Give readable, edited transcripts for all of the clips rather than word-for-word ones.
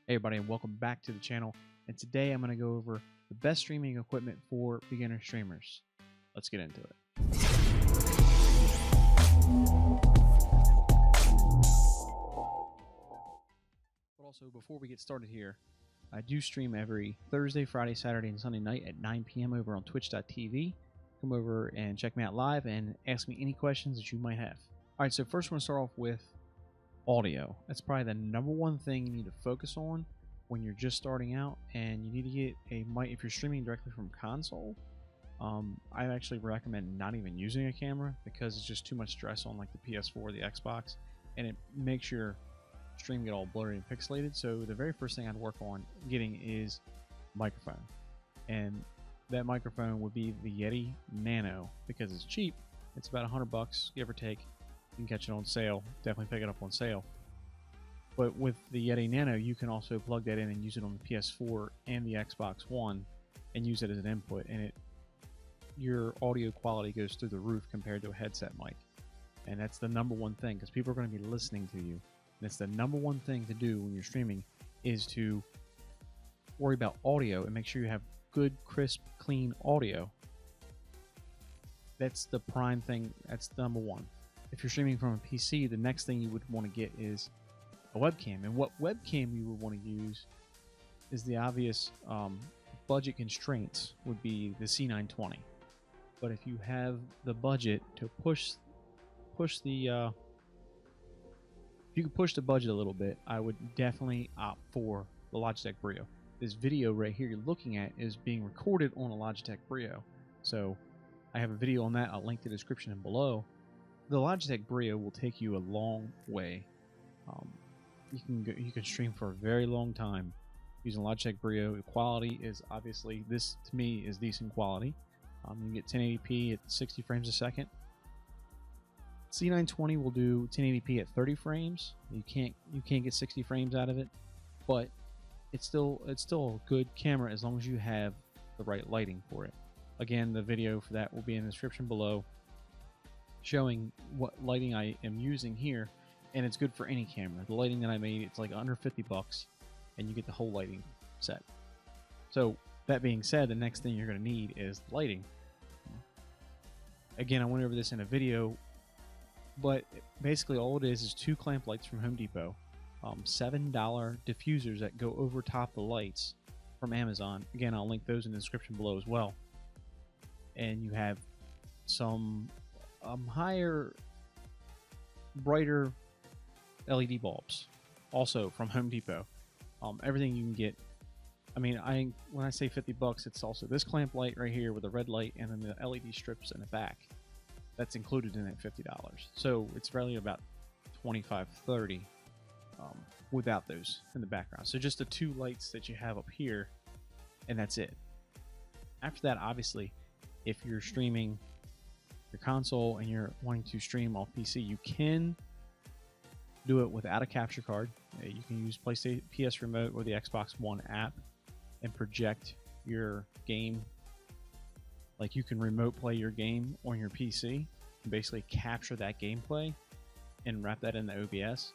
Hey everybody, and welcome back to the channel. And today I'm going to go over the best streaming equipment for beginner streamers. Let's get into it. But also, before we get started here, I do stream every Thursday, Friday, Saturday, and Sunday night at 9 p.m. over on twitch.tv. Come over and check me out live and ask me any questions that you might have. All right, so first we're going to start off with audio. That's probably the number one thing you need to focus on when you're just starting out, and you need to get a mic. If you're streaming directly from console, I actually recommend not even using a camera because it's just too much stress on like the PS4 or the Xbox, and it makes your stream get all blurry and pixelated. So the very first thing I'd work on getting is microphone, and that microphone would be the Yeti Nano because it's cheap. It's about $100 give or take. You can catch it on sale. Definitely pick it up on sale. But with the Yeti Nano, you can also plug that in and use it on the PS4 and the Xbox One and use it as an input, and your audio quality goes through the roof compared to a headset mic. And that's the number one thing, because people are going to be listening to you. And it's the number one thing to do when you're streaming is to worry about audio and make sure you have good, crisp, clean audio. That's the prime thing. That's number one. If you're streaming from a PC, the next thing you would want to get is a webcam. And what webcam you would want to use is the obvious budget constraints would be the C920. But if you have the budget to push the if you could push the budget a little bit, I would definitely opt for the Logitech Brio. This video right here you're looking at is being recorded on a Logitech Brio. So I have a video on that. I'll link the description and below. The Logitech Brio will take you a long way. You can stream for a very long time using Logitech Brio. The quality is obviously, this to me is decent quality. You can get 1080p at 60 frames a second. C920 will do 1080p at 30 frames. You can't get 60 frames out of it, but it's still a good camera as long as you have the right lighting for it. Again, the video for that will be in the description below, showing what lighting I am using here, and it's good for any camera. The lighting that I made, it's like under $50, and you get the whole lighting set. So that being said, the next thing you're going to need is lighting. Again, I went over this in a video, but basically all it is two clamp lights from Home Depot, $7 diffusers that go over top the lights from Amazon. Again, I'll link those in the description below as well. And you have some higher, brighter LED bulbs, also from Home Depot. Everything you can get. I mean, when I say $50, it's also this clamp light right here with a red light, and then the LED strips in the back. That's included in that $50. So it's really about $25, $30 without those in the background. So just the two lights that you have up here, and that's it. After that, obviously, if you're streaming your console and you're wanting to stream off PC, you can do it without a capture card. You can use PlayStation PS Remote or the Xbox One app and project your game. Like, you can remote play your game on your PC and basically capture that gameplay and wrap that in the OBS.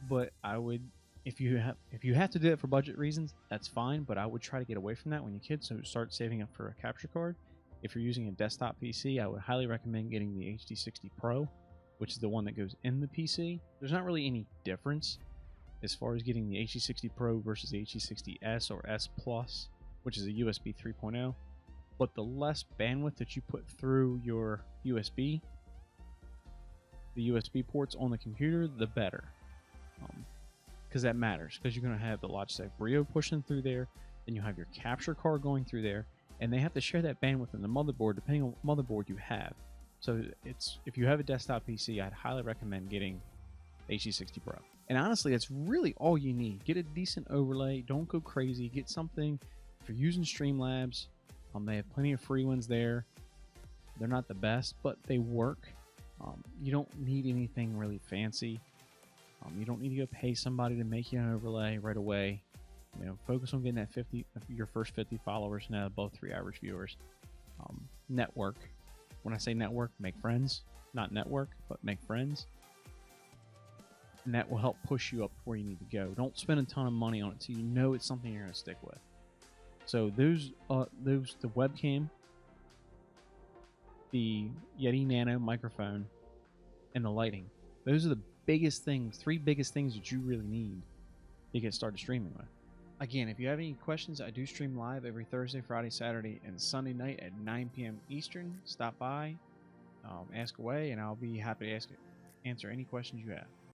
But I would, if you have to do it for budget reasons, that's fine. But I would try to get away from that when you're kids. So start saving up for a capture card. If you're using a desktop PC, I would highly recommend getting the HD60 Pro, which is the one that goes in the PC. There's not really any difference as far as getting the HD60 Pro versus the HD60S or S Plus, which is a USB 3.0. But the less bandwidth that you put through your USB, the USB ports on the computer, the better. Because that matters, because you're going to have the Logitech Brio pushing through there, then you have your capture card going through there, and they have to share that bandwidth in the motherboard depending on what motherboard you have. So if you have a desktop PC, I'd highly recommend getting HD60 Pro. And honestly, that's really all you need. Get a decent overlay. Don't go crazy. Get something. If you're using Streamlabs, they have plenty of free ones there. They're not the best, but they work. You don't need anything really fancy. You don't need to go pay somebody to make you an overlay right away. Focus on getting that your first 50 followers, now above 3 average viewers. Network. When I say network, make friends. Not network, but make friends. and that will help push you up to where you need to go. Don't spend a ton of money on it till you know it's something you're going to stick with. So the webcam, the Yeti Nano microphone, and the lighting. Those are the biggest things, 3 biggest things that you really need to get started streaming with. Again, if you have any questions, I do stream live every Thursday, Friday, Saturday, and Sunday night at 9 p.m. Eastern. Stop by, ask away, and I'll be happy to answer any questions you have.